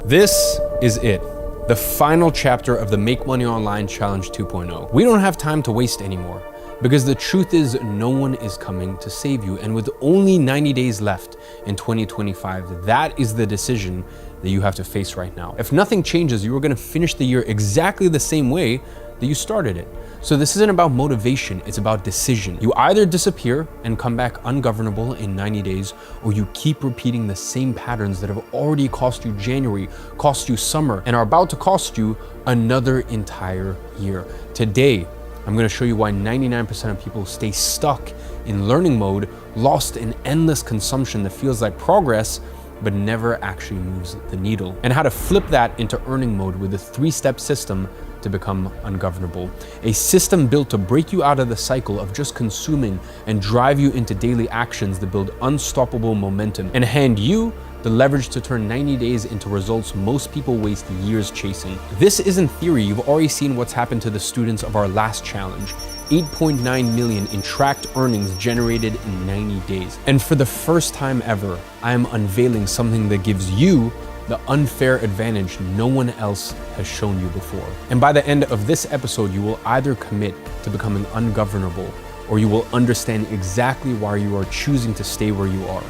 This is it. The final chapter of the Make Money Online Challenge 2.0. We don't have time to waste anymore because the truth is no one is coming to save you. And with only 90 days left in 2025, that is the decision that you have to face right now. If nothing changes, you are going to finish the year exactly the same way that you started it. So this isn't about motivation, it's about decision. You either disappear and come back ungovernable in 90 days, or you keep repeating the same patterns that have already cost you January, cost you summer, and are about to cost you another entire year. Today, I'm gonna show you why 99% of people stay stuck in learning mode, lost in endless consumption that feels like progress, but never actually moves the needle, and how to flip that into earning mode with a 3-step system to become ungovernable. A system built to break you out of the cycle of just consuming and drive you into daily actions that build unstoppable momentum and hand you the leverage to turn 90 days into results most people waste years chasing. This isn't theory. You've already seen what's happened to the students of our last challenge. 8.9 million in tracked earnings generated in 90 days. And for the first time ever, I am unveiling something that gives you the unfair advantage no one else has shown you before. And by the end of this episode, you will either commit to becoming ungovernable, or you will understand exactly why you are choosing to stay where you are.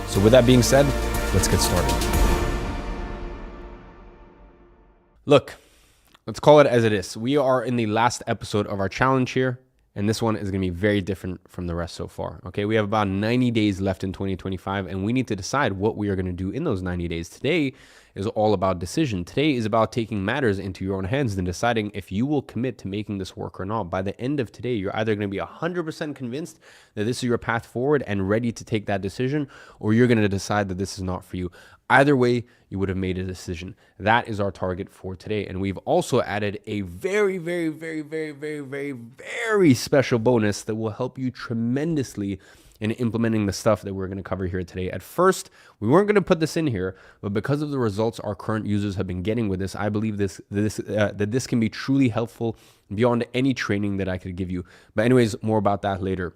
So with that being said, let's get started. Look, let's call it as it is. We are in the last episode of our challenge here, and this one is going to be very different from the rest so far. Okay, we have about 90 days left in 2025, and we need to decide what we are going to do in those 90 days. Today is all about decision. Today is about taking matters into your own hands and deciding if you will commit to making this work or not. By the end of today, you're either going to be 100% convinced that this is your path forward and ready to take that decision, or you're going to decide that this is not for you. Either way, you would have made a decision. That is our target for today. And we've also added a very special bonus that will help you tremendously in implementing the stuff that we're going to cover here today. At first, we weren't going to put this in here, but because of the results our current users have been getting with this, I believe that this can be truly helpful beyond any training that I could give you. But anyways, more about that later.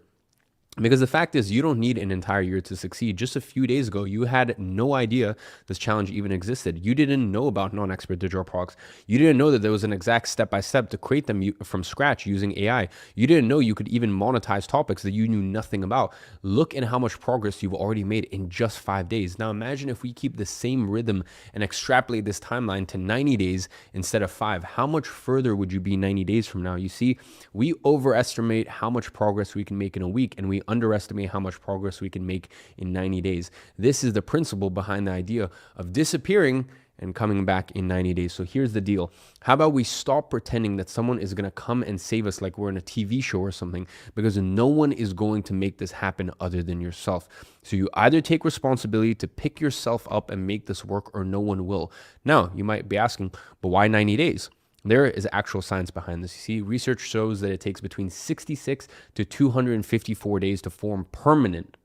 Because the fact is, you don't need an entire year to succeed. Just a few days ago, you had no idea this challenge even existed. You didn't know about non-expert digital products. You didn't know that there was an exact step-by-step to create them from scratch using AI. You didn't know you could even monetize topics that you knew nothing about. Look at how much progress you've already made in just 5 days. Now imagine if we keep the same rhythm and extrapolate this timeline to 90 days instead of 5. How much further would you be 90 days from now? You see, we overestimate how much progress we can make in a week, and we underestimate how much progress we can make in 90 days. This is the principle behind the idea of disappearing and coming back in 90 days. So here's the deal. How about we stop pretending that someone is going to come and save us like we're in a TV show or something, because no one is going to make this happen other than yourself. So you either take responsibility to pick yourself up and make this work, or no one will. Now, you might be asking, but why 90 days? There is actual science behind this. You see, research shows that it takes between 66 to 254 days to form permanent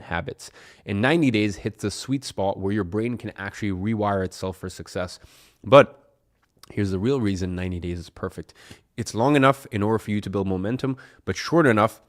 habits. And 90 days hits the sweet spot where your brain can actually rewire itself for success. But here's the real reason 90 days is perfect. It's long enough in order for you to build momentum, but short enough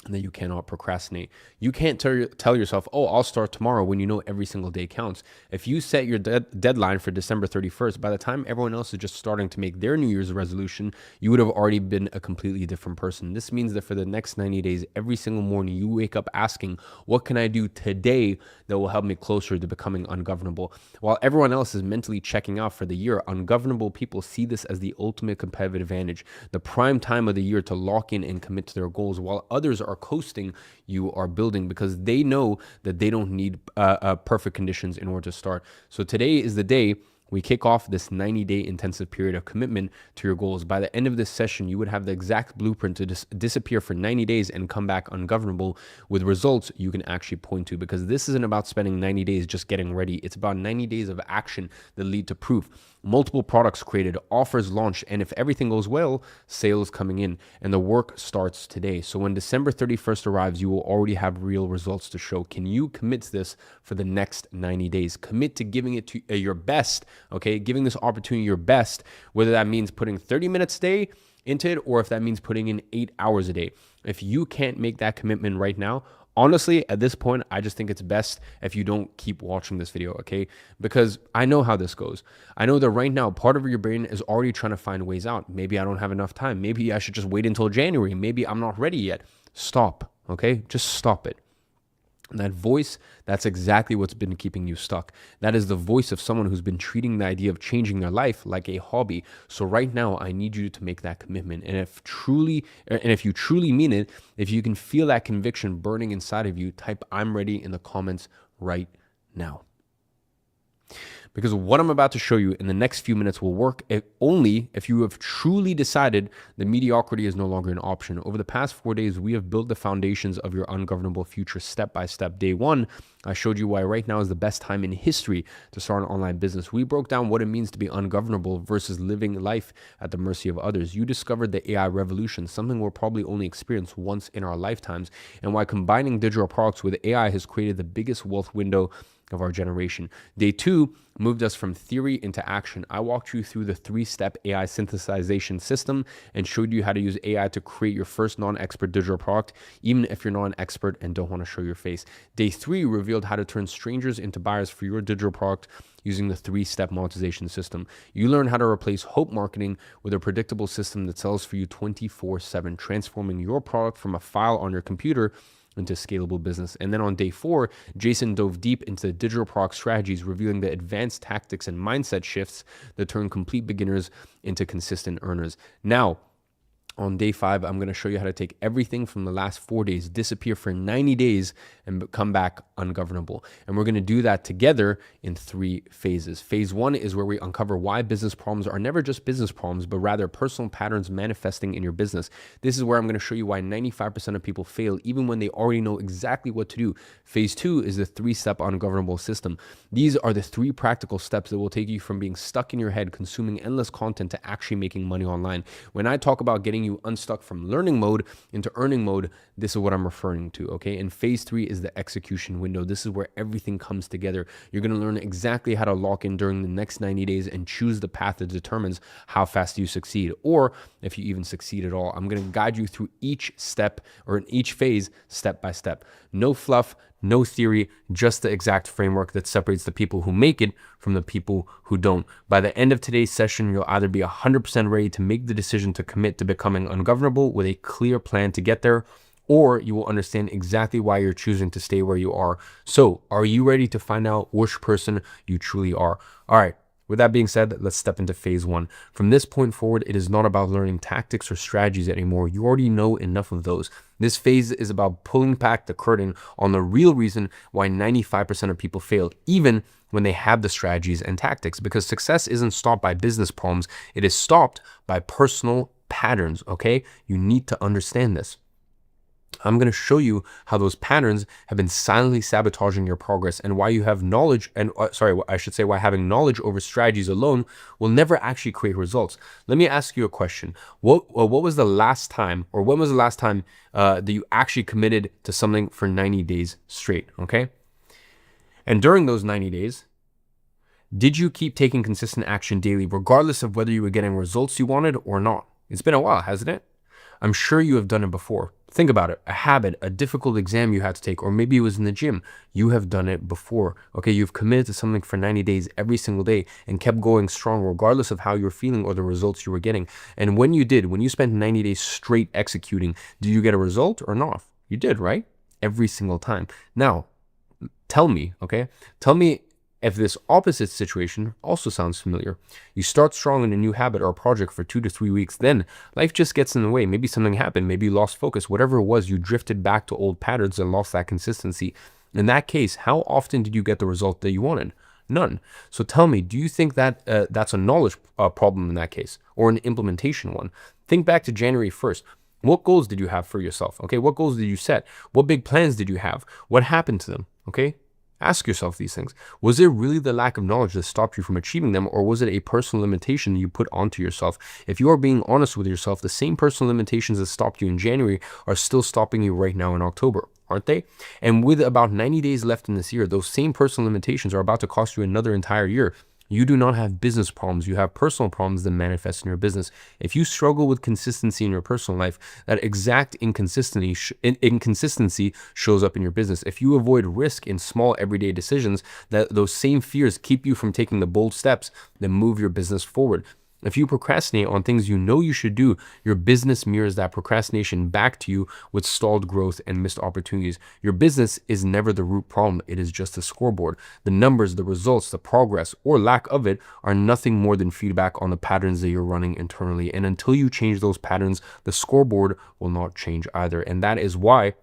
that you cannot procrastinate. You can't tell yourself, oh, I'll start tomorrow, when you know every single day counts. If you set your deadline for December 31st, by the time everyone else is just starting to make their New Year's resolution, you would have already been a completely different person. This means that for the next 90 days, every single morning, you wake up asking, what can I do today that will help me closer to becoming ungovernable? While everyone else is mentally checking out for the year, ungovernable people see this as the ultimate competitive advantage, the prime time of the year to lock in and commit to their goals, while others are coasting, you are building, because they know that they don't need perfect conditions in order to start. So today is the day we kick off this 90-day intensive period of commitment to your goals. By the end of this session, you would have the exact blueprint to disappear for 90 days and come back ungovernable with results you can actually point to, because this isn't about spending 90 days just getting ready. It's about 90 days of action that lead to proof. Multiple products created, offers launched, and if everything goes well, sales coming in, and the work starts today. So when December 31st arrives, you will already have real results to show. Can you commit to this for the next 90 days? Commit to giving it to your best, okay? Giving this opportunity your best, whether that means putting 30 minutes a day into it, or if that means putting in 8 hours a day. If you can't make that commitment right now, honestly, at this point, I just think it's best if you don't keep watching this video, okay? Because I know how this goes. I know that right now, part of your brain is already trying to find ways out. Maybe I don't have enough time. Maybe I should just wait until January. Maybe I'm not ready yet. Stop, okay? Just stop it. And that voice, that's exactly what's been keeping you stuck. That is the voice of someone who's been treating the idea of changing their life like a hobby. So right now, I need you to make that commitment. And if you truly mean it, if you can feel that conviction burning inside of you, type "I'm ready" in the comments right now. Because what I'm about to show you in the next few minutes will work only if you have truly decided that mediocrity is no longer an option. Over the past 4 days, we have built the foundations of your ungovernable future step by step. Day one, I showed you why right now is the best time in history to start an online business. We broke down what it means to be ungovernable versus living life at the mercy of others. You discovered the AI revolution, something we'll probably only experience once in our lifetimes, and why combining digital products with AI has created the biggest wealth window of our generation. Day two moved us from theory into action. I walked you through the 3-step AI synthesization system and showed you how to use AI to create your first non-expert digital product, even if you're not an expert and don't want to show your face. Day three revealed how to turn strangers into buyers for your digital product using the 3-step monetization system. You learn how to replace hope marketing with a predictable system that sells for you 24/7, transforming your product from a file on your computer into scalable business. And then on day four, Jason dove deep into the digital product strategies, revealing the advanced tactics and mindset shifts that turn complete beginners into consistent earners. Now, on day five, I'm going to show you how to take everything from the last 4 days, disappear for 90 days, and come back ungovernable. And we're going to do that together in 3 phases. Phase one is where we uncover why business problems are never just business problems, but rather personal patterns manifesting in your business. This is where I'm going to show you why 95% of people fail, even when they already know exactly what to do. Phase two is the 3-step ungovernable system. These are the 3 practical steps that will take you from being stuck in your head, consuming endless content, to actually making money online. When I talk about getting you unstuck from learning mode into earning mode, this is what I'm referring to, okay? And phase 3 is the execution window. This is where everything comes together. You're going to learn exactly how to lock in during the next 90 days and choose the path that determines how fast you succeed, or if you even succeed at all. I'm going to guide you through each step, or in each phase, step by step. No fluff, no theory, just the exact framework that separates the people who make it from the people who don't. By the end of today's session, you'll either be 100% ready to make the decision to commit to becoming ungovernable with a clear plan to get there, or you will understand exactly why you're choosing to stay where you are. So, are you ready to find out which person you truly are? All right. With that being said, let's step into phase one. From this point forward, it is not about learning tactics or strategies anymore. You already know enough of those. This phase is about pulling back the curtain on the real reason why 95% of people fail, even when they have the strategies and tactics, because success isn't stopped by business problems. It is stopped by personal patterns, okay? You need to understand this. I'm going to show you how those patterns have been silently sabotaging your progress, and why you have knowledge, and why having knowledge over strategies alone will never actually create results. Let me ask you a question. What was the last time, or when was the last time that you actually committed to something for 90 days straight, okay? And during those 90 days, did you keep taking consistent action daily, regardless of whether you were getting results you wanted or not? It's been a while, hasn't it? I'm sure you have done it before. Think about it. A habit, a difficult exam you had to take, or maybe it was in the gym. You have done it before. Okay, you've committed to something for 90 days every single day and kept going strong regardless of how you're feeling or the results you were getting. And when you spent 90 days straight executing, did you get a result or not? You did, right? Every single time. Now, tell me if this opposite situation also sounds familiar. You start strong in a new habit or a project for 2 to 3 weeks, then life just gets in the way. Maybe something happened, maybe you lost focus, whatever it was, you drifted back to old patterns and lost that consistency. In that case, how often did you get the result that you wanted? None. So tell me, do you think that that's a knowledge problem in that case, or an implementation one? Think back to January 1st. What goals did you have for yourself? Okay, what goals did you set? What big plans did you have? What happened to them? Okay, ask yourself these things. Was it really the lack of knowledge that stopped you from achieving them, or was it a personal limitation you put onto yourself? If you are being honest with yourself, the same personal limitations that stopped you in January are still stopping you right now in October, aren't they? And with about 90 days left in this year, those same personal limitations are about to cost you another entire year. You do not have business problems. You have personal problems that manifest in your business. If you struggle with consistency in your personal life, that exact inconsistency shows up in your business. If you avoid risk in small everyday decisions, that those same fears keep you from taking the bold steps that move your business forward. If you procrastinate on things you know you should do, your business mirrors that procrastination back to you with stalled growth and missed opportunities. Your business is never the root problem. It is just a scoreboard. The numbers, the results, the progress, or lack of it are nothing more than feedback on the patterns that you're running internally. And until you change those patterns, the scoreboard will not change either. And that is why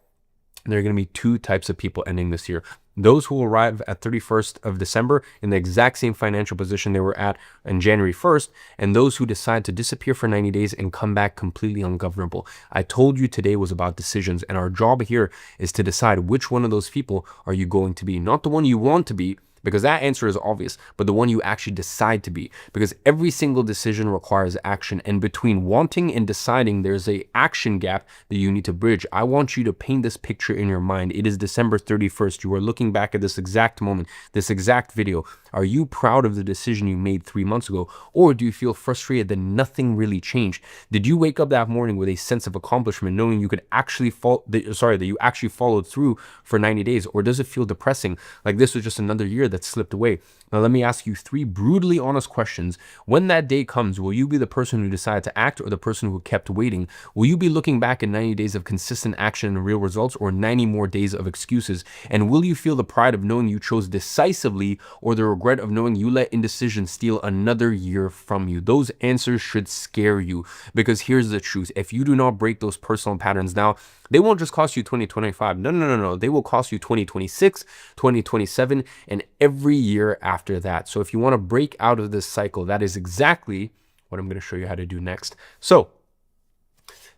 there are going to be two types of people ending this year. Those who will arrive at 31st of December in the exact same financial position they were at on January 1st, and those who decide to disappear for 90 days and come back completely ungovernable. I told you today was about decisions, and our job here is to decide which one of those people are you going to be. Not the one you want to be, because that answer is obvious, but the one you actually decide to be, because every single decision requires action, and between wanting and deciding, there's a action gap that you need to bridge. I want you to paint this picture in your mind. It is December 31st. You are looking back at this exact moment, this exact video. Are you proud of the decision you made 3 months ago, or do you feel frustrated that nothing really changed? Did you wake up that morning with a sense of accomplishment, knowing you could actually that you actually followed through for 90 days, or does it feel depressing, like this was just another year that slipped away? Now, let me ask you three brutally honest questions. When that day comes, will you be the person who decided to act or the person who kept waiting? Will you be looking back at 90 days of consistent action and real results, or 90 more days of excuses? And will you feel the pride of knowing you chose decisively, or the regret of knowing you let indecision steal another year from you? Those answers should scare you, because here's the truth. If you do not break those personal patterns now, they won't just cost you 2025. No. They will cost you 2026, 2027, and every year after that. So if you want to break out of this cycle, that is exactly what I'm going to show you how to do next. So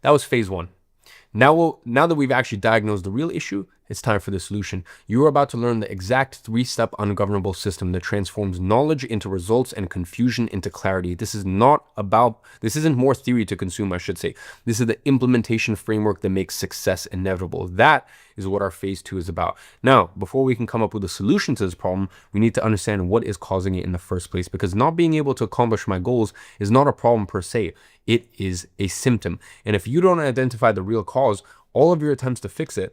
that was phase one. Now that we've actually diagnosed the real issue, it's time for the solution. You are about to learn the exact 3-step ungovernable system that transforms knowledge into results and confusion into clarity. This isn't more theory to consume, I should say. This is the implementation framework that makes success inevitable. That is what our phase 2 is about. Now, before we can come up with a solution to this problem, we need to understand what is causing it in the first place, because not being able to accomplish my goals is not a problem per se. It is a symptom. And if you don't identify the real cause, all of your attempts to fix it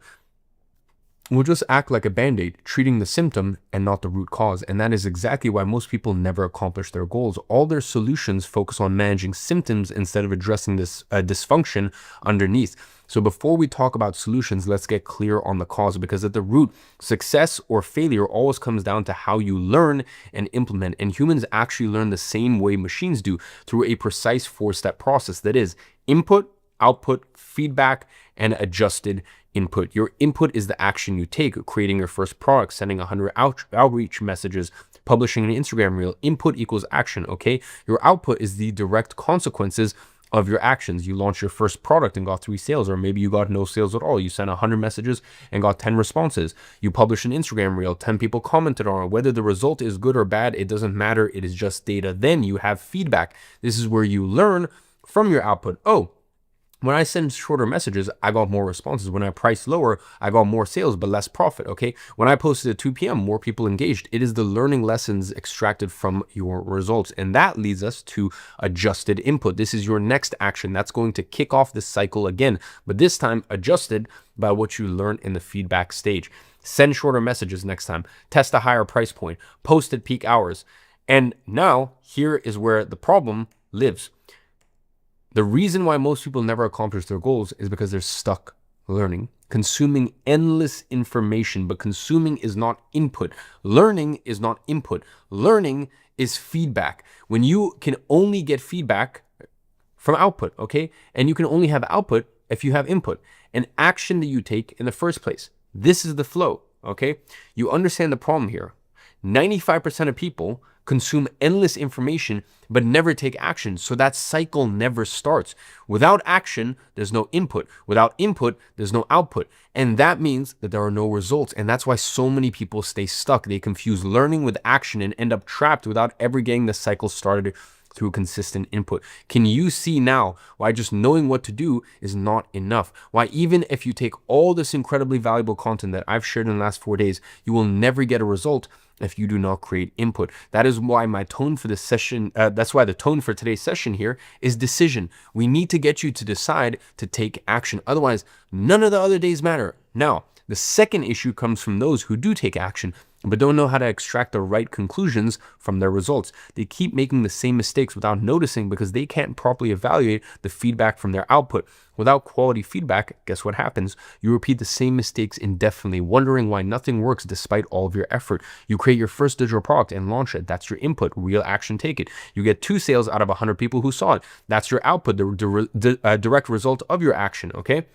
will just act like a band-aid, treating the symptom and not the root cause. And that is exactly why most people never accomplish their goals. All their solutions focus on managing symptoms instead of addressing this dysfunction underneath. So before we talk about solutions, let's get clear on the cause, because at the root, success or failure always comes down to how you learn and implement. And humans actually learn the same way machines do, through a precise 4-step process that is input, output, feedback, and adjusted input. Your input is the action you take, creating your first product, sending 100 outreach messages, publishing an Instagram reel. Input equals action, okay? Your output is the direct consequences of your actions. You launched your first product and got 3 sales, or maybe you got no sales at all. You sent 100 messages and got 10 responses. You published an Instagram reel, 10 people commented on it. Whether the result is good or bad, it doesn't matter. It is just data. Then you have feedback. This is where you learn from your output. Oh, when I send shorter messages, I got more responses. When I price lower, I got more sales, but less profit, okay? When I posted at 2 p.m., more people engaged. It is the learning lessons extracted from your results. And that leads us to adjusted input. This is your next action. That's going to kick off this cycle again, but this time adjusted by what you learn in the feedback stage. Send shorter messages next time. Test a higher price point. Post at peak hours. And now, here is where the problem lives. The reason why most people never accomplish their goals is because they're stuck learning, consuming endless information, but consuming is not input. Learning is not input. Learning is feedback. When you can only get feedback from output, okay? And you can only have output if you have input, an action that you take in the first place. This is the flow, okay? You understand the problem here. 95% of people consume endless information but never take action. So that cycle never starts. Without action, there's no input. Without input, there's no output. And that means that there are no results. And that's why so many people stay stuck. They confuse learning with action and end up trapped without ever getting the cycle started through consistent input. Can you see now why just knowing what to do is not enough? Why even if you take all this incredibly valuable content that I've shared in the last 4 days, you will never get a result if you do not create input. That is why my tone for this session, that's why the tone for today's session here is decision. We need to get you to decide to take action. Otherwise, none of the other days matter. Now, the second issue comes from those who do take action, but don't know how to extract the right conclusions from their results. They keep making the same mistakes without noticing because they can't properly evaluate the feedback from their output. Without quality feedback, guess what happens? You repeat the same mistakes indefinitely, wondering why nothing works despite all of your effort. You create your first digital product and launch it. That's your input. Real action, take it. You get 2 sales out of 100 people who saw it. That's your output, the direct result of your action, okay?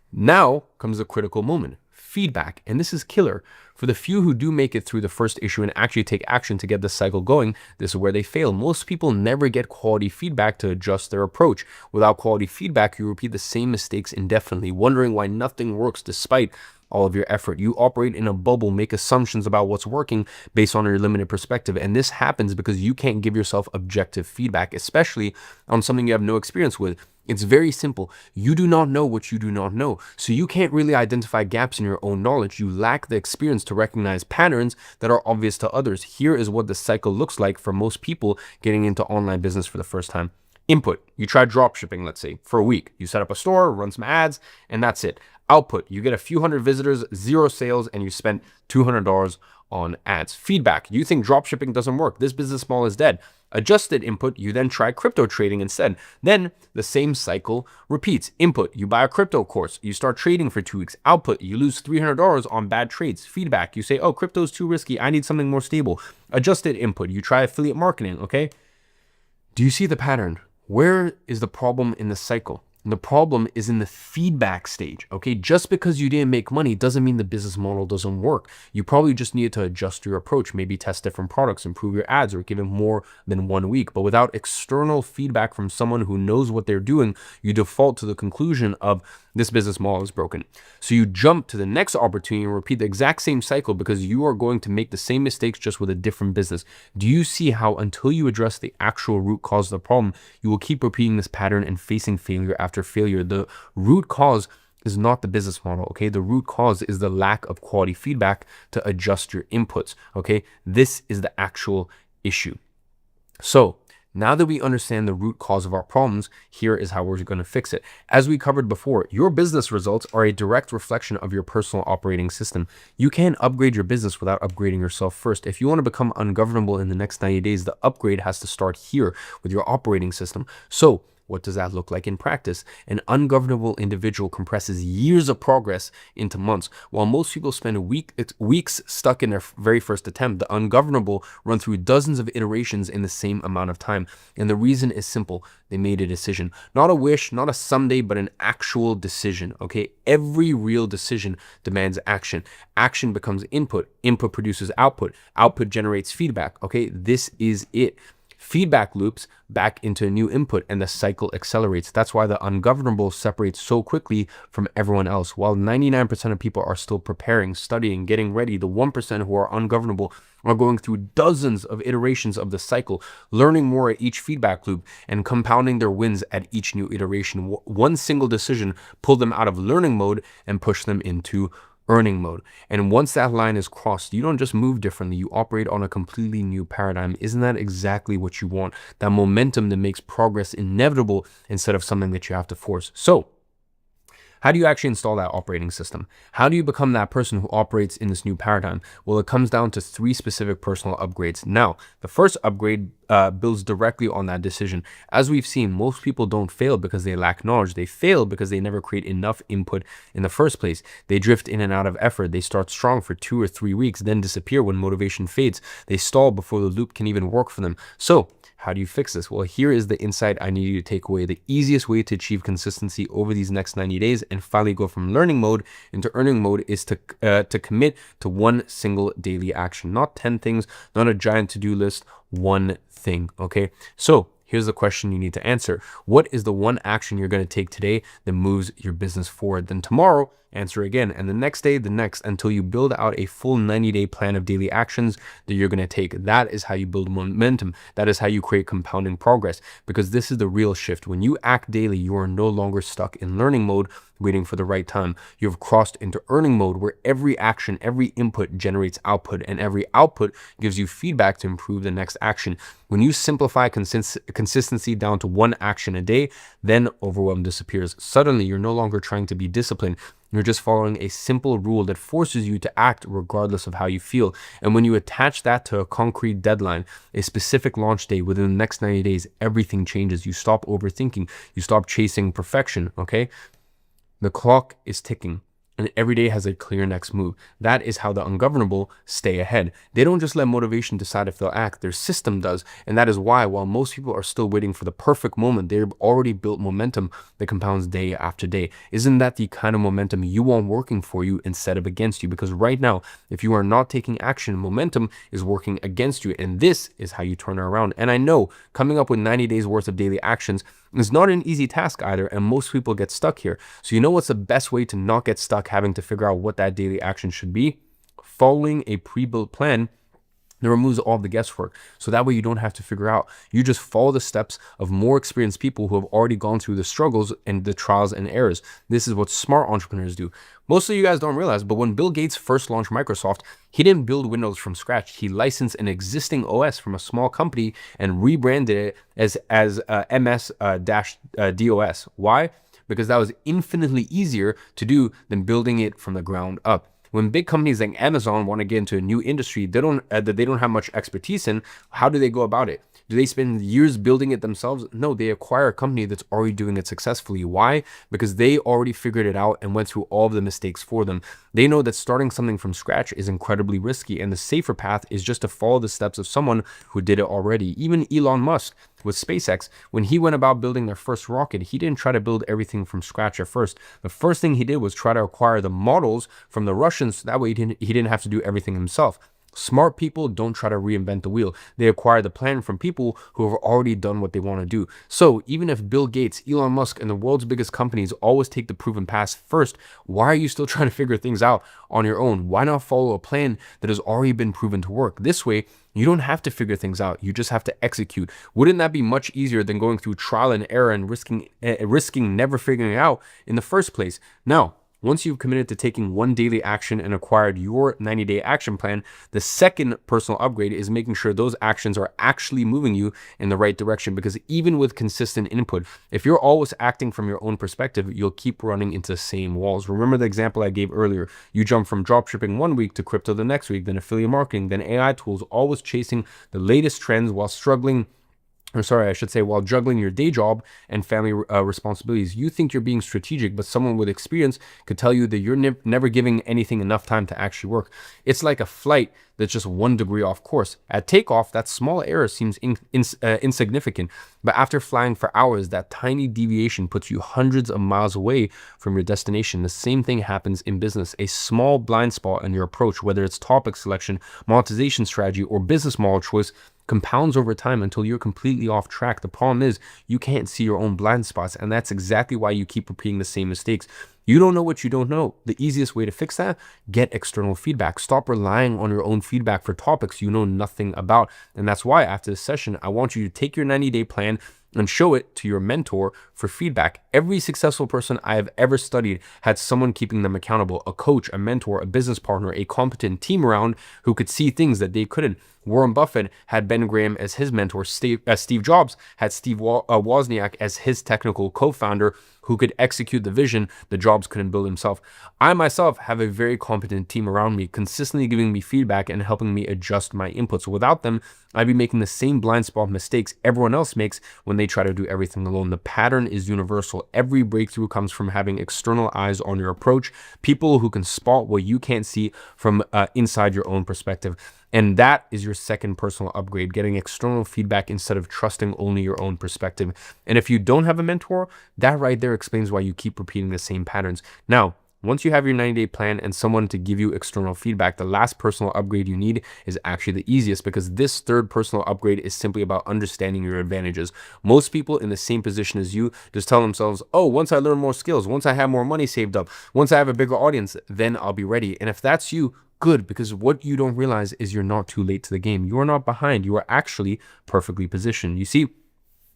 Now comes the critical moment, feedback, and this is killer. For the few who do make it through the first issue and actually take action to get the cycle going, this is where they fail. Most people never get quality feedback to adjust their approach. Without quality feedback, you repeat the same mistakes indefinitely, wondering why nothing works despite all of your effort. You operate in a bubble, make assumptions about what's working based on your limited perspective. And this happens because you can't give yourself objective feedback, especially on something you have no experience with. It's very simple. You do not know what you do not know. So you can't really identify gaps in your own knowledge. You lack the experience to recognize patterns that are obvious to others. Here is what the cycle looks like for most people getting into online business for the first time. Input, you try drop shipping, let's say, for a week. You set up a store, run some ads, and that's it. Output, you get a few hundred visitors, 0 sales, and you spent $200 on ads. Feedback, you think drop shipping doesn't work. This business model is dead. Adjusted input, you then try crypto trading instead. Then the same cycle repeats. Input, you buy a crypto course. You start trading for 2 weeks. Output, you lose $300 on bad trades. Feedback, you say, oh, crypto is too risky. I need something more stable. Adjusted input, you try affiliate marketing, okay? Do you see the pattern? Where is the problem in the cycle? And the problem is in the feedback stage, okay? Just because you didn't make money doesn't mean the business model doesn't work. You probably just needed to adjust your approach, maybe test different products, improve your ads, or give it more than 1 week. But without external feedback from someone who knows what they're doing, you default to the conclusion of this business model is broken. So you jump to the next opportunity and repeat the exact same cycle because you are going to make the same mistakes just with a different business. Do you see how until you address the actual root cause of the problem, you will keep repeating this pattern and facing failure after failure? The root cause is not the business model, okay? The root cause is the lack of quality feedback to adjust your inputs, okay? This is the actual issue. So now that we understand the root cause of our problems, here is how we're going to fix it. As we covered before, your business results are a direct reflection of your personal operating system. You can't upgrade your business without upgrading yourself first. If you want to become ungovernable in the next 90 days, the upgrade has to start here with your operating system. So what does that look like in practice? An ungovernable individual compresses years of progress into months. While most people spend weeks stuck in their very first attempt, the ungovernable run through dozens of iterations in the same amount of time. And the reason is simple. They made a decision. Not a wish, not a someday, but an actual decision, okay? Every real decision demands action. Action becomes input. Input produces output. Output generates feedback, okay? This is it. Feedback loops back into a new input and the cycle accelerates. That's why the ungovernable separates so quickly from everyone else. While 99% of people are still preparing, studying, getting ready, the 1% who are ungovernable are going through dozens of iterations of the cycle, learning more at each feedback loop and compounding their wins at each new iteration. One single decision pulled them out of learning mode and pushed them into earning mode. And once that line is crossed, you don't just move differently, you operate on a completely new paradigm. Isn't that exactly what you want? That momentum that makes progress inevitable instead of something that you have to force. So how do you actually install that operating system? How do you become that person who operates in this new paradigm? Well, it comes down to 3 specific personal upgrades. Now, the first upgrade builds directly on that decision. As we've seen, most people don't fail because they lack knowledge. They fail because they never create enough input in the first place. They drift in and out of effort. They start strong for 2 or 3 weeks, then disappear when motivation fades. They stall before the loop can even work for them. So how do you fix this? Well, here is the insight I need you to take away. The easiest way to achieve consistency over these next 90 days and finally go from learning mode into earning mode is to commit to one single daily action. Not 10 things, not a giant to-do list, one thing, okay? So here's the question you need to answer. What is the one action you're going to take today that moves your business forward? Then tomorrow, answer again. And the next day, the next, until you build out a full 90-day plan of daily actions that you're going to take. That is how you build momentum. That is how you create compounding progress, because this is the real shift. When you act daily, you are no longer stuck in learning mode, waiting for the right time. You have crossed into earning mode, where every action, every input generates output, and every output gives you feedback to improve the next action. When you simplify consistency down to one action a day, then overwhelm disappears. Suddenly, you're no longer trying to be disciplined. You're just following a simple rule that forces you to act regardless of how you feel. And when you attach that to a concrete deadline, a specific launch day within the next 90 days, everything changes. You stop overthinking. You stop chasing perfection, okay? The clock is ticking, and every day has a clear next move. That is how the ungovernable stay ahead. They don't just let motivation decide if they'll act, their system does. And that is why, while most people are still waiting for the perfect moment, they've already built momentum that compounds day after day. Isn't that the kind of momentum you want working for you instead of against you? Because right now, if you are not taking action, momentum is working against you. And this is how you turn it around. And I know coming up with 90 days worth of daily actions is not an easy task either, and most people get stuck here. So you know what's the best way to not get stuck having to figure out what that daily action should be? Following a pre-built plan that removes all the guesswork. So that way you don't have to figure out. You just follow the steps of more experienced people who have already gone through the struggles and the trials and errors. This is what smart entrepreneurs do. Most of you guys don't realize, but when Bill Gates first launched Microsoft, he didn't build Windows from scratch. He licensed an existing OS from a small company and rebranded it as MS-DOS. Why? Because that was infinitely easier to do than building it from the ground up. When big companies like Amazon want to get into a new industry that they don't have much expertise in, how do they go about it? Do they spend years building it themselves? No, they acquire a company that's already doing it successfully. Why? Because they already figured it out and went through all of the mistakes for them. They know that starting something from scratch is incredibly risky, and the safer path is just to follow the steps of someone who did it already. Even Elon Musk with SpaceX, when he went about building their first rocket, he didn't try to build everything from scratch at first. The first thing he did was try to acquire the models from the Russians, so that way he didn't have to do everything himself. Smart people don't try to reinvent the wheel. They acquire the plan from people who have already done what they want to do. So even if Bill Gates, Elon Musk, and the world's biggest companies always take the proven path first, why are you still trying to figure things out on your own? Why not follow a plan that has already been proven to work? This way, you don't have to figure things out. You just have to execute. Wouldn't that be much easier than going through trial and error and risking never figuring it out in the first place? Now, once you've committed to taking one daily action and acquired your 90-day action plan, the second personal upgrade is making sure those actions are actually moving you in the right direction. Because even with consistent input, if you're always acting from your own perspective, you'll keep running into the same walls. Remember the example I gave earlier. You jump from dropshipping one week to crypto the next week, then affiliate marketing, then AI tools, always chasing the latest trends while while juggling your day job and family responsibilities. You think you're being strategic, but someone with experience could tell you that you're never giving anything enough time to actually work. It's like a flight that's just 1 degree off course. At takeoff, that small error seems insignificant, but after flying for hours, that tiny deviation puts you hundreds of miles away from your destination. The same thing happens in business. A small blind spot in your approach, whether it's topic selection, monetization strategy, or business model choice, compounds over time until you're completely off track. The problem is you can't see your own blind spots, and that's exactly why you keep repeating the same mistakes. You don't know what you don't know. The easiest way to fix that, get external feedback. Stop relying on your own feedback for topics you know nothing about. And that's why after this session, I want you to take your 90-day plan and show it to your mentor for feedback. Every successful person I have ever studied had someone keeping them accountable, a coach, a mentor, a business partner, a competent team around who could see things that they couldn't. Warren Buffett had Ben Graham as his mentor. Steve Jobs had Steve Wozniak as his technical co-founder who could execute the vision that Jobs couldn't build himself. I myself have a very competent team around me, consistently giving me feedback and helping me adjust my inputs. Without them, I'd be making the same blind spot mistakes everyone else makes when they try to do everything alone. The pattern is universal. Every breakthrough comes from having external eyes on your approach, people who can spot what you can't see from inside your own perspective. And that is your second personal upgrade, getting external feedback instead of trusting only your own perspective. And if you don't have a mentor, that right there explains why you keep repeating the same patterns. Now, Once you have your 90-day plan and someone to give you external feedback, the last personal upgrade you need is actually the easiest, because this third personal upgrade is simply about understanding your advantages. Most people in the same position as you just tell themselves, oh, once I learn more skills, once I have more money saved up, once I have a bigger audience, then I'll be ready. And if that's you, good, because what you don't realize is you're not too late to the game. You are not behind. You are actually perfectly positioned. You see,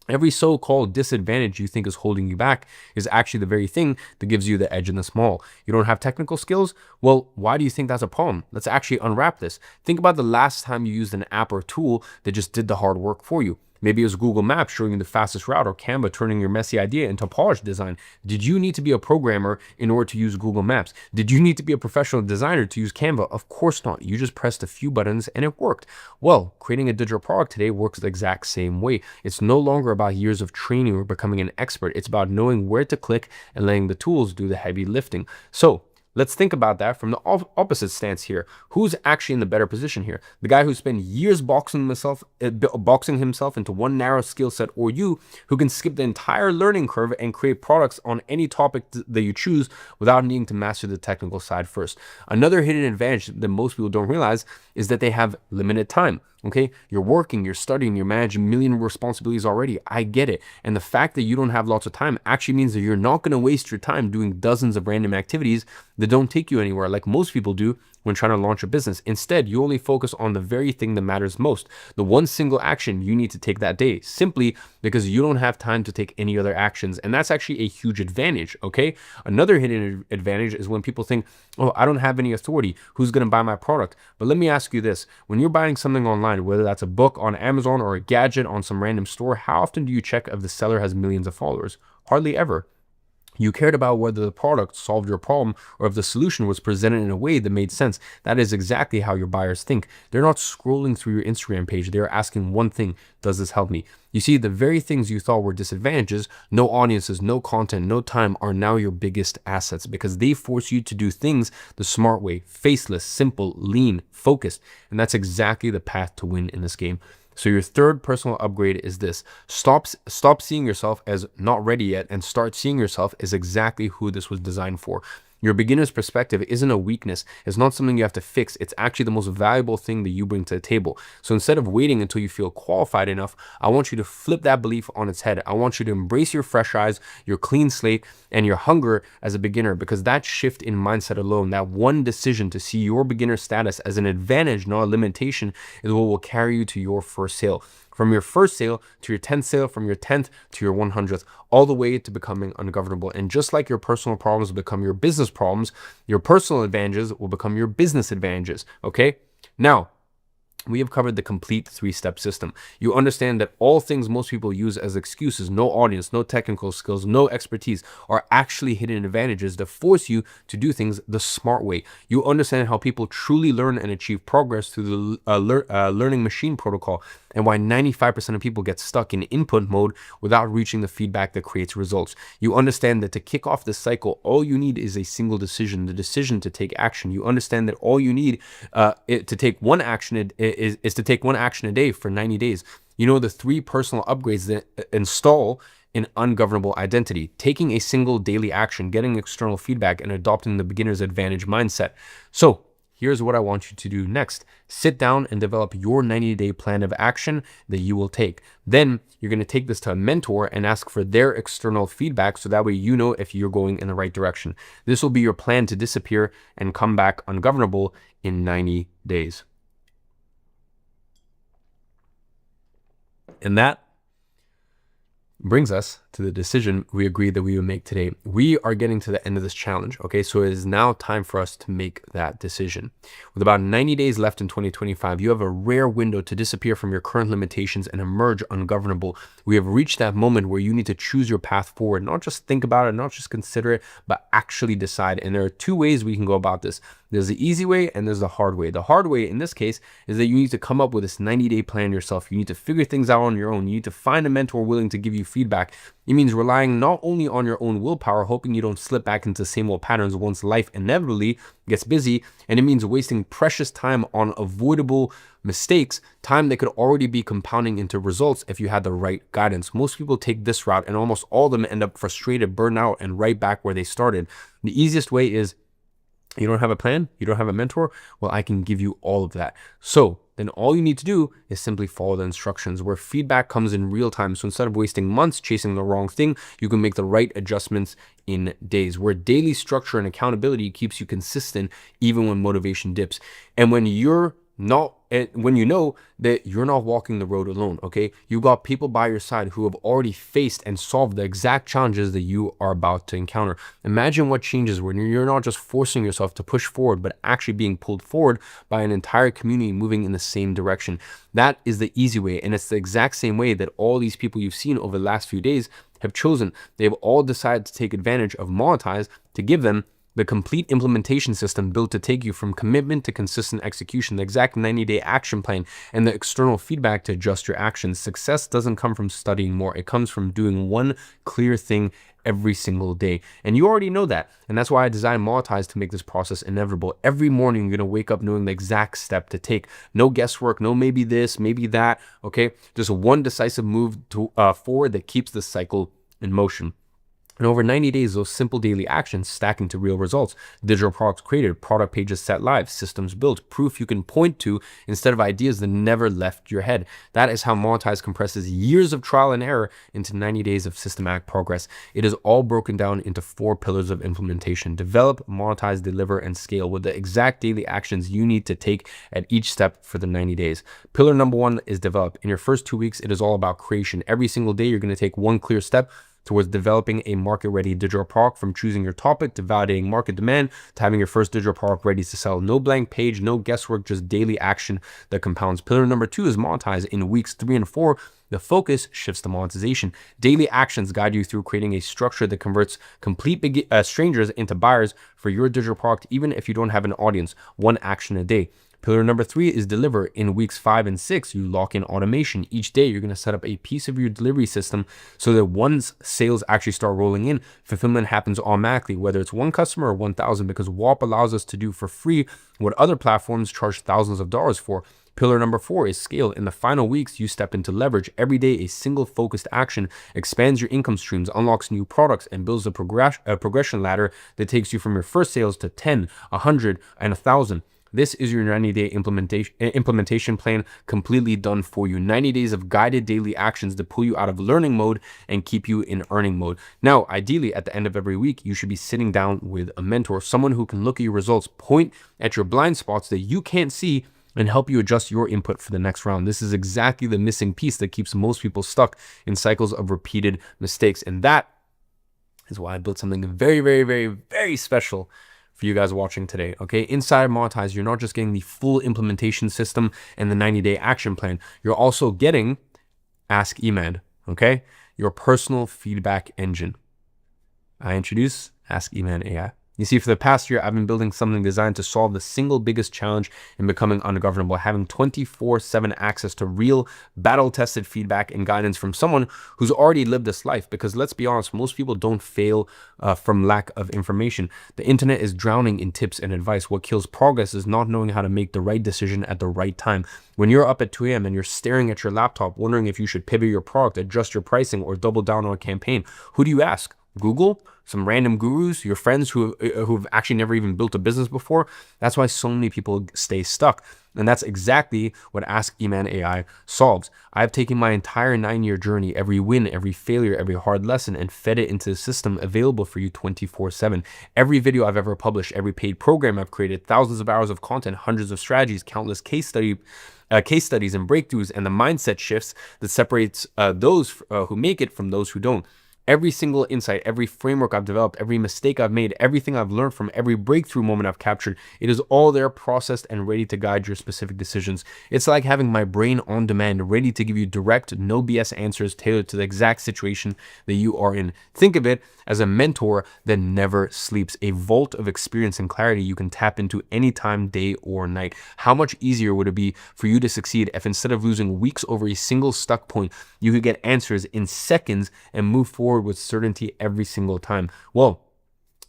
every so-called disadvantage you think is holding you back is actually the very thing that gives you the edge in the small. You don't have technical skills? Well, why do you think that's a problem? Let's actually unwrap this. Think about the last time you used an app or tool that just did the hard work for you. Maybe it was Google Maps showing you the fastest route, or Canva turning your messy idea into polished design. Did you need to be a programmer in order to use Google Maps? Did you need to be a professional designer to use Canva? Of course not. You just pressed a few buttons and it worked. Well, creating a digital product today works the exact same way. It's no longer about years of training or becoming an expert. It's about knowing where to click and letting the tools do the heavy lifting. So let's think about that from the opposite stance here. Who's actually in the better position here? The guy who spent years boxing himself into one narrow skill set, or you who can skip the entire learning curve and create products on any topic that you choose without needing to master the technical side first? Another hidden advantage that most people don't realize is that they have limited time. Okay, you're working, you're studying, you're managing a million responsibilities already. I get it. And the fact that you don't have lots of time actually means that you're not going to waste your time doing dozens of random activities that don't take you anywhere, like most people do when trying to launch a business. Instead, you only focus on the very thing that matters most, the one single action you need to take that day, simply because you don't have time to take any other actions. And that's actually a huge advantage. Okay, another hidden advantage is when people think, oh, I don't have any authority, who's going to buy my product? But let me ask you this: when you're buying something online, whether that's a book on Amazon or a gadget on some random store, how often do you check if the seller has millions of followers? Hardly ever. You cared about whether the product solved your problem or if the solution was presented in a way that made sense. That is exactly how your buyers think. They're not scrolling through your Instagram page. They're asking one thing: does this help me? You see, the very things you thought were disadvantages, no audiences, no content, no time, are now your biggest assets, because they force you to do things the smart way: faceless, simple, lean, focused. And that's exactly the path to win in this game. So your third personal upgrade is this: stop seeing yourself as not ready yet and start seeing yourself as exactly who this was designed for. Your beginner's perspective isn't a weakness. It's not something you have to fix. It's actually the most valuable thing that you bring to the table. So instead of waiting until you feel qualified enough, I want you to flip that belief on its head. I want you to embrace your fresh eyes, your clean slate, and your hunger as a beginner, because that shift in mindset alone, that one decision to see your beginner status as an advantage, not a limitation, is what will carry you to your first sale. From your first sale to your 10th sale, from your 10th to your 100th, all the way to becoming ungovernable. And just like your personal problems will become your business problems, your personal advantages will become your business advantages. Okay? Now, we have covered the complete three-step system. You understand that all things most people use as excuses, no audience, no technical skills, no expertise, are actually hidden advantages that force you to do things the smart way. You understand how people truly learn and achieve progress through the learning machine protocol, and why 95% of people get stuck in input mode without reaching the feedback that creates results. You understand that to kick off this cycle, all you need is a single decision, the decision to take action. You understand that all you need to take one action is to take one action a day for 90 days. You know the three personal upgrades that install an ungovernable identity: taking a single daily action, getting external feedback, and adopting the beginner's advantage mindset. So here's what I want you to do next. Sit down and develop your 90-day plan of action that you will take. Then you're going to take this to a mentor and ask for their external feedback, so that way you know if you're going in the right direction. This will be your plan to disappear and come back ungovernable in 90 days. And that brings us to the decision we agreed that we would make today. We are getting to the end of this challenge, okay? So it is now time for us to make that decision. With about 90 days left in 2025, you have a rare window to disappear from your current limitations and emerge ungovernable. We have reached that moment where you need to choose your path forward, not just think about it, not just consider it, but actually decide. And there are two ways we can go about this. There's the easy way and there's the hard way. The hard way in this case is that you need to come up with this 90-day plan yourself. You need to figure things out on your own. You need to find a mentor willing to give you feedback. It means relying not only on your own willpower, hoping you don't slip back into the same old patterns once life inevitably gets busy, and it means wasting precious time on avoidable mistakes, time that could already be compounding into results if you had the right guidance. Most people take this route, and almost all of them end up frustrated, burned out, and right back where they started. The easiest way is You don't have a plan? You don't have a mentor? Well, I can give you all of that. So then all you need to do is simply follow the instructions where feedback comes in real time. So instead of wasting months chasing the wrong thing, you can make the right adjustments in days, where daily structure and accountability keeps you consistent even when motivation dips. And when you know that you're not walking the road alone, okay? You got people by your side who have already faced and solved the exact challenges that you are about to encounter. Imagine what changes when you're not just forcing yourself to push forward, but actually being pulled forward by an entire community moving in the same direction. That is the easy way, and it's the exact same way that all these people you've seen over the last few days have chosen. They've all decided to take advantage of Monetize to give them the complete implementation system built to take you from commitment to consistent execution, the exact 90-day action plan, and the external feedback to adjust your actions. Success doesn't come from studying more. It comes from doing one clear thing every single day. And you already know that. And that's why I designed Monetize to make this process inevitable. Every morning, you're going to wake up knowing the exact step to take. No guesswork, no maybe this, maybe that, okay? Just one decisive move forward that keeps the cycle in motion. And over 90 days, those simple daily actions stack into real results. Digital products created, product pages set live, systems built, proof you can point to instead of ideas that never left your head. That is how Monetize compresses years of trial and error into 90 days of systematic progress. It is all broken down into 4 pillars of implementation: develop, monetize, deliver, and scale, with the exact daily actions you need to take at each step for the 90 days. Pillar number 1 is develop. In your first 2 weeks, it is all about creation. Every single day, you're going to take one clear step towards developing a market-ready digital product, from choosing your topic to validating market demand to having your first digital product ready to sell. No blank page, no guesswork, just daily action that compounds. Pillar number 2 is monetize. In weeks 3 and 4, the focus shifts to monetization. Daily actions guide you through creating a structure that converts complete strangers into buyers for your digital product, even if you don't have an audience. One action a day. Pillar number 3 is deliver. In weeks 5 and 6, you lock in automation. Each day, you're going to set up a piece of your delivery system so that once sales actually start rolling in, fulfillment happens automatically, whether it's one customer or 1,000, because WAP allows us to do for free what other platforms charge thousands of dollars for. Pillar number 4 is scale. In the final weeks, you step into leverage. Every day, a single focused action expands your income streams, unlocks new products, and builds a progression ladder that takes you from your first sales to 10, 100, and 1,000. This is your 90-day implementation plan, completely done for you. 90 days of guided daily actions to pull you out of learning mode and keep you in earning mode. Now, ideally, at the end of every week, you should be sitting down with a mentor, someone who can look at your results, point at your blind spots that you can't see, and help you adjust your input for the next round. This is exactly the missing piece that keeps most people stuck in cycles of repeated mistakes. And that is why I built something very, very, very, very special for you guys watching today, okay? Inside Monetize, you're not just getting the full implementation system and the 90-day action plan. You're also getting Ask Eman, okay? Your personal feedback engine. I introduce Ask Eman AI. You see, for the past year, I've been building something designed to solve the single biggest challenge in becoming ungovernable, having 24/7 access to real, battle-tested feedback and guidance from someone who's already lived this life. Because let's be honest, most people don't fail from lack of information. The internet is drowning in tips and advice. What kills progress is not knowing how to make the right decision at the right time. When you're up at 2 a.m. and you're staring at your laptop, wondering if you should pivot your product, adjust your pricing, or double down on a campaign, who do you ask? Google? Some random gurus, your friends who've actually never even built a business before? That's why so many people stay stuck. And that's exactly what Ask Eman AI solves. I've taken my entire 9-year journey, every win, every failure, every hard lesson, and fed it into a system available for you 24/7. Every video I've ever published, every paid program I've created, thousands of hours of content, hundreds of strategies, countless case studies and breakthroughs, and the mindset shifts that separates those who make it from those who don't. Every single insight, every framework I've developed, every mistake I've made, everything I've learned from every breakthrough moment I've captured, it is all there, processed and ready to guide your specific decisions. It's like having my brain on demand, ready to give you direct, no BS answers tailored to the exact situation that you are in. Think of it as a mentor that never sleeps, a vault of experience and clarity you can tap into anytime, day or night. How much easier would it be for you to succeed if, instead of losing weeks over a single stuck point, you could get answers in seconds and move forward with certainty every single time? Well,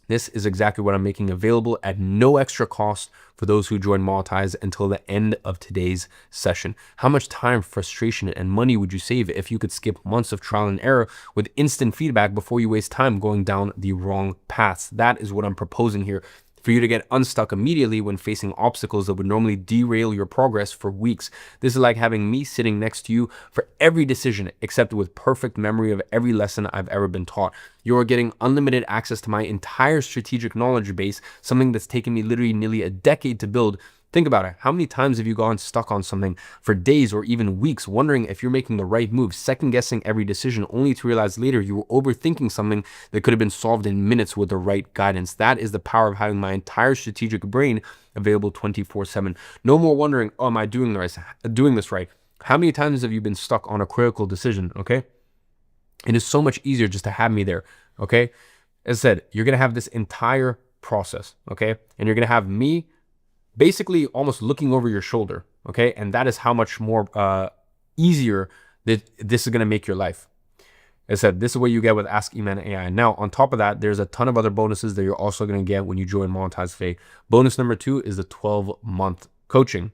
this is exactly what I'm making available at no extra cost for those who join Monetize until the end of today's session. How much time, frustration, and money would you save if you could skip months of trial and error with instant feedback before you waste time going down the wrong paths? That is what I'm proposing here. for you to get unstuck immediately when facing obstacles that would normally derail your progress for weeks. This is like having me sitting next to you for every decision, except with perfect memory of every lesson I've ever been taught. You are getting unlimited access to my entire strategic knowledge base, something that's taken me literally nearly a decade to build. Think about it. How many times have you gone stuck on something for days or even weeks, wondering if you're making the right move, second guessing every decision, only to realize later you were overthinking something that could have been solved in minutes with the right guidance? That is the power of having my entire strategic brain available 24/7. No more wondering, oh, am I doing this right? How many times have you been stuck on a critical decision? Okay. It is so much easier just to have me there. Okay. As I said, you're going to have this entire process. Okay. And you're going to have me basically almost looking over your shoulder, okay? And that is how much more easier that this is going to make your life. As I said, this is what you get with Ask Eman AI. Now, on top of that, there's a ton of other bonuses that you're also going to get when you join Monetize Today. Bonus number 2 is the 12-month coaching.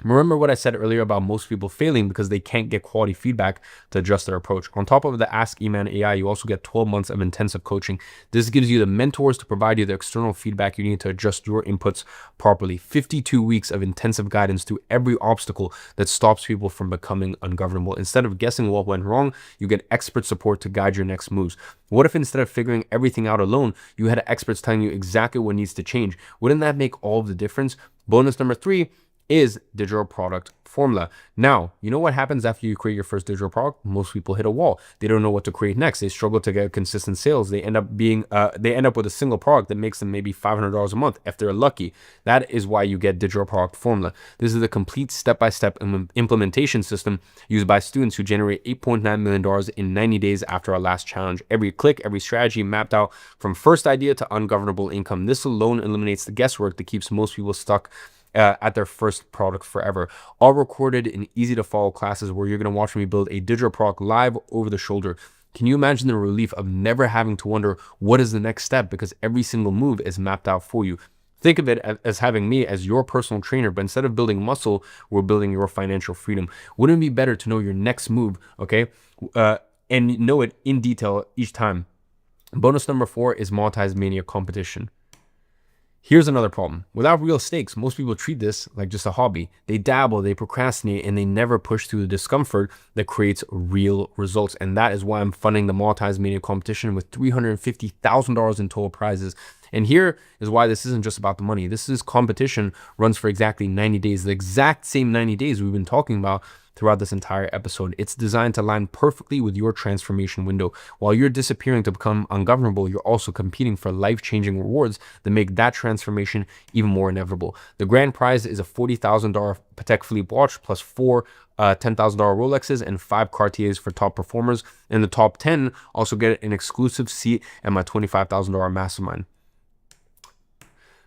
Remember what I said earlier about most people failing because they can't get quality feedback to adjust their approach. On top of the Ask Eman AI, you also get 12 months of intensive coaching. This gives you the mentors to provide you the external feedback you need to adjust your inputs properly. 52 weeks of intensive guidance through every obstacle that stops people from becoming ungovernable. Instead of guessing what went wrong, you get expert support to guide your next moves. What if instead of figuring everything out alone, you had experts telling you exactly what needs to change? Wouldn't that make all of the difference? Bonus number 3 is digital product formula. Now, you know what happens after you create your first digital product? Most people hit a wall. They don't know what to create next. They struggle to get consistent sales. They end up with a single product that makes them maybe $500 a month if they're lucky. That is why you get digital product formula. This is a complete step-by-step implementation system used by students who generate $8.9 million in 90 days after our last challenge. Every click, every strategy mapped out from first idea to ungovernable income. This alone eliminates the guesswork that keeps most people stuck at their first product forever. All recorded in easy to follow classes where you're going to watch me build a digital product live over the shoulder. Can you imagine the relief of never having to wonder what is the next step because every single move is mapped out for you? Think of it as having me as your personal trainer, but instead of building muscle, we're building your financial freedom. Wouldn't it be better to know your next move, okay? And know it in detail each time. Bonus number 4 is Monetize Mania competition. Here's another problem. Without real stakes, most people treat this like just a hobby. They dabble, they procrastinate, and they never push through the discomfort that creates real results. And that is why I'm funding the Monetize Mania competition with $350,000 in total prizes. And here is why this isn't just about the money. This competition runs for exactly 90 days, the exact same 90 days we've been talking about throughout this entire episode. It's designed to align perfectly with your transformation window. While you're disappearing to become ungovernable, you're also competing for life-changing rewards that make that transformation even more inevitable. The grand prize is a $40,000 Patek Philippe watch plus 4 $10,000 Rolexes and 5 Cartiers for top performers. And the top 10 also get an exclusive seat at my $25,000 mastermind.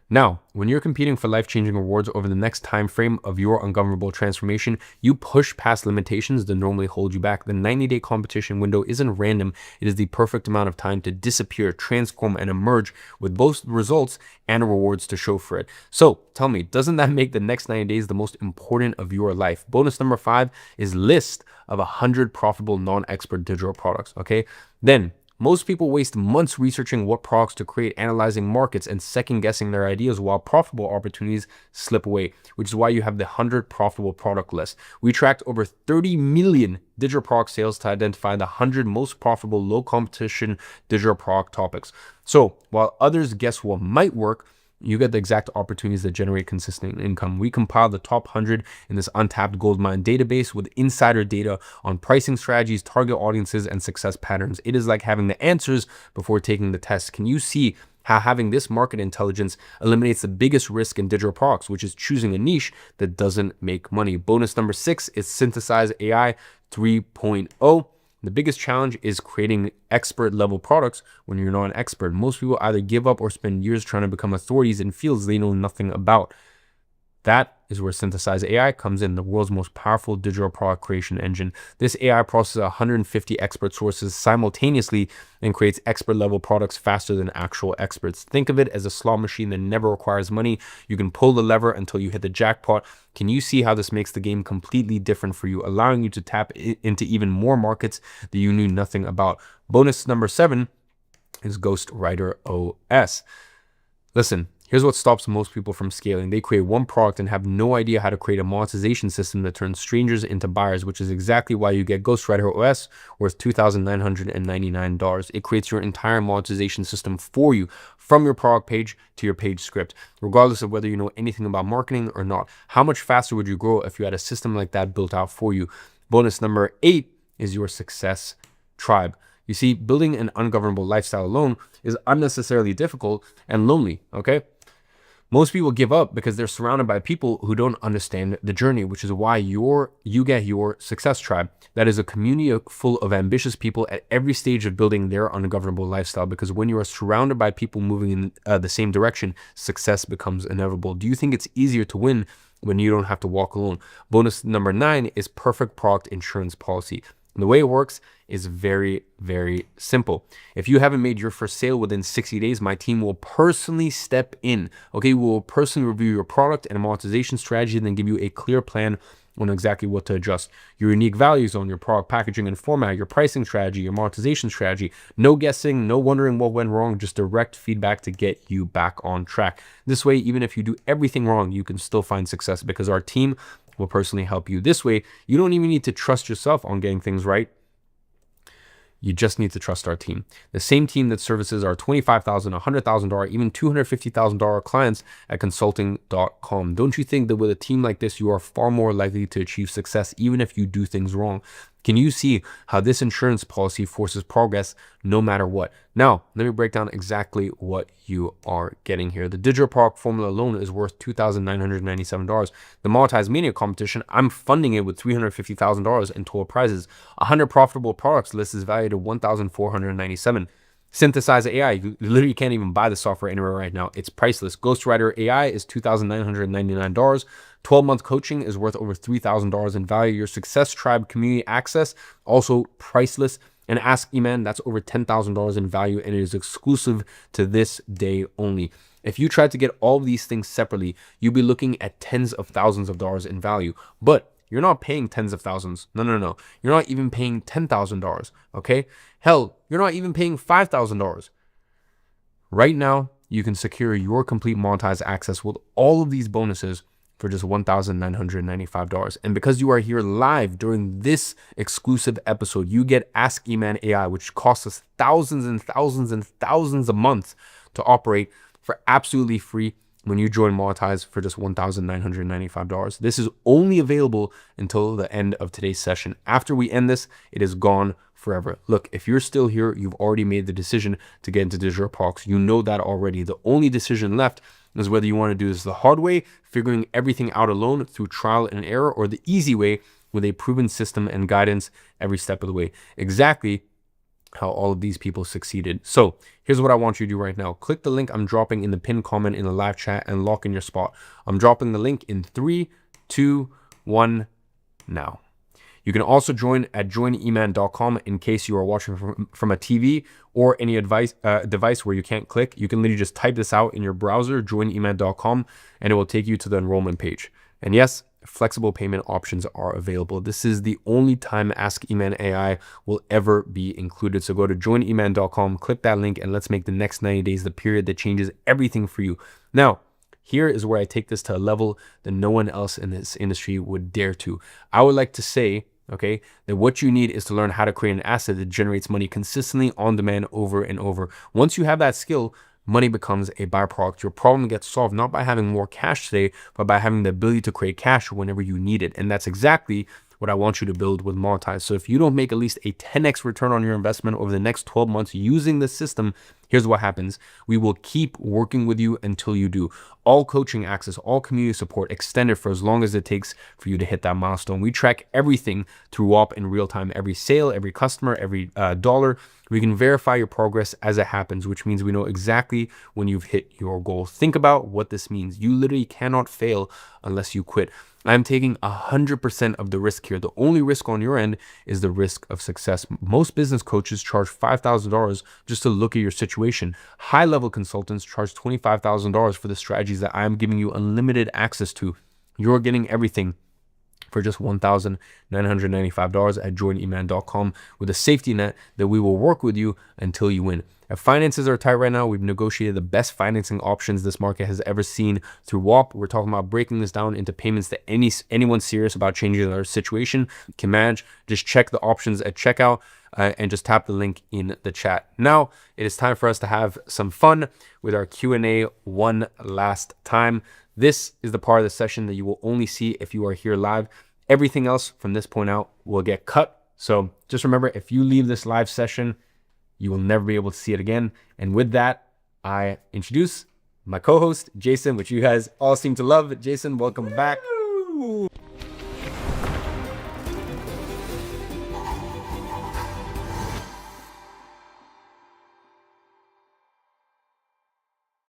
Now, when you're competing for life-changing rewards over the next time frame of your ungovernable transformation, you push past limitations that normally hold you back. The 90-day competition window isn't random. It is the perfect amount of time to disappear, transform, and emerge with both results and rewards to show for it. So tell me, doesn't that make the next 90 days the most important of your life? Bonus number 5 is list of 100 profitable non-expert digital products, okay? Then, most people waste months researching what products to create, analyzing markets, and second-guessing their ideas while profitable opportunities slip away, which is why you have the 100 profitable product list. We tracked over 30 million digital product sales to identify the 100 most profitable low-competition digital product topics. So while others guess what might work, you get the exact opportunities that generate consistent income. We compiled the top 100 in this untapped goldmine database with insider data on pricing strategies, target audiences, and success patterns. It is like having the answers before taking the test. Can you see how having this market intelligence eliminates the biggest risk in digital products, which is choosing a niche that doesn't make money? Bonus number 6 is Synthesize AI 3.0. The biggest challenge is creating expert level products when you're not an expert. Most people either give up or spend years trying to become authorities in fields they know nothing about. That is where Synthesize AI comes in, the world's most powerful digital product creation engine. This AI processes 150 expert sources simultaneously and creates expert level products faster than actual experts. Think of it as a slot machine that never requires money. You can pull the lever until you hit the jackpot. Can you see how this makes the game completely different for you, allowing you to tap into even more markets that you knew nothing about? Bonus number 7 is Ghostwriter OS. Listen, Here's what stops most people from scaling. They create one product and have no idea how to create a monetization system that turns strangers into buyers, which is exactly why you get Ghostwriter OS worth $2,999. It creates your entire monetization system for you, from your product page to your page script, regardless of whether you know anything about marketing or not. How much faster would you grow if you had a system like that built out for you? Bonus number 8 is your success tribe. You see, building an ungovernable lifestyle alone is unnecessarily difficult and lonely, okay? Most people give up because they're surrounded by people who don't understand the journey, which is why you get your success tribe. That is a community full of ambitious people at every stage of building their ungovernable lifestyle, because when you are surrounded by people moving in the same direction, success becomes inevitable. Do you think it's easier to win when you don't have to walk alone? Bonus number 9 is perfect product insurance policy. And the way it works is very, very simple. If you haven't made your first sale within 60 days, my team will personally step in. Okay, we will personally review your product and monetization strategy, and then give you a clear plan on exactly what to adjust. Your unique values on your product packaging and format, your pricing strategy, your monetization strategy. No guessing, no wondering what went wrong, just direct feedback to get you back on track. This way, even if you do everything wrong, you can still find success because our team will personally help you. This way, you don't even need to trust yourself on getting things right. You just need to trust our team. The same team that services our $25,000, $100,000, even $250,000 clients at consulting.com. Don't you think that with a team like this, you are far more likely to achieve success even if you do things wrong? Can you see how this insurance policy forces progress no matter what? Now, let me break down exactly what you are getting here. The digital product formula alone is worth $2,997. The Monetize Mania competition, I'm funding it with $350,000 in total prizes. 100 profitable products list is valued at $1,497. Synthesize AI, you literally can't even buy the software anywhere right now. It's priceless. Ghostwriter AI is $2,999. 12-month coaching is worth over $3,000 in value. Your Success Tribe community access, also priceless. And Ask Eman, that's over $10,000 in value, and it is exclusive to this day only. If you tried to get all of these things separately, you'd be looking at tens of thousands of dollars in value. But you're not paying tens of thousands. No. You're not even paying $10,000, okay? Hell, you're not even paying $5,000. Right now, you can secure your complete monetized access with all of these bonuses for just $1,995. And because you are here live during this exclusive episode, you get Ask Eman AI, which costs us thousands and thousands and thousands a month to operate, for absolutely free when you join Monetize for just $1,995. This is only available until the end of today's session. After we end this, it is gone forever. Look, if you're still here, you've already made the decision to get into digital products. You know that already. The only decision left is whether you want to do this the hard way, figuring everything out alone through trial and error, or the easy way with a proven system and guidance every step of the way. Exactly how all of these people succeeded. So here's what I want you to do right now. Click the link I'm dropping in the pinned comment in the live chat and lock in your spot. I'm dropping the link in 3, 2, 1 now. You can also join at joineman.com in case you are watching from a TV or any device where you can't click. You can literally just type this out in your browser, joineman.com, and it will take you to the enrollment page. And yes, flexible payment options are available. This is the only time Ask Eman AI will ever be included. So go to joineman.com, click that link, and let's make the next 90 days the period that changes everything for you. Now, here is where I take this to a level that no one else in this industry would dare to. I would like to say, okay, that what you need is to learn how to create an asset that generates money consistently on demand over and over. Once you have that skill, money becomes a byproduct. Your problem gets solved not by having more cash today, but by having the ability to create cash whenever you need it. And that's exactly what I want you to build with Monetize. So if you don't make at least a 10x return on your investment over the next 12 months using the system, here's what happens. We will keep working with you until you do. All coaching access, all community support extended for as long as it takes for you to hit that milestone. We track everything through WAP in real time, every sale, every customer, every dollar. We can verify your progress as it happens, which means we know exactly when you've hit your goal. Think about what this means. You literally cannot fail unless you quit. I'm taking 100% of the risk here. The only risk on your end is the risk of success. Most business coaches charge $5,000 just to look at your situation. High-level consultants charge $25,000 for the strategies that I'm giving you unlimited access to. You're getting everything for just $1,995 at joineman.com with a safety net that we will work with you until you win. If finances are tight right now, we've negotiated the best financing options this market has ever seen through WAP. We're talking about breaking this down into payments that anyone serious about changing their situation can manage. Just check the options at checkout and just tap the link in the chat. Now it is time for us to have some fun with our Q&A one last time. This is the part of the session that you will only see if you are here live. Everything else from this point out will get cut. So just remember, if you leave this live session, you will never be able to see it again. And with that, I introduce my co-host, Jason, which you guys all seem to love. Jason, welcome back.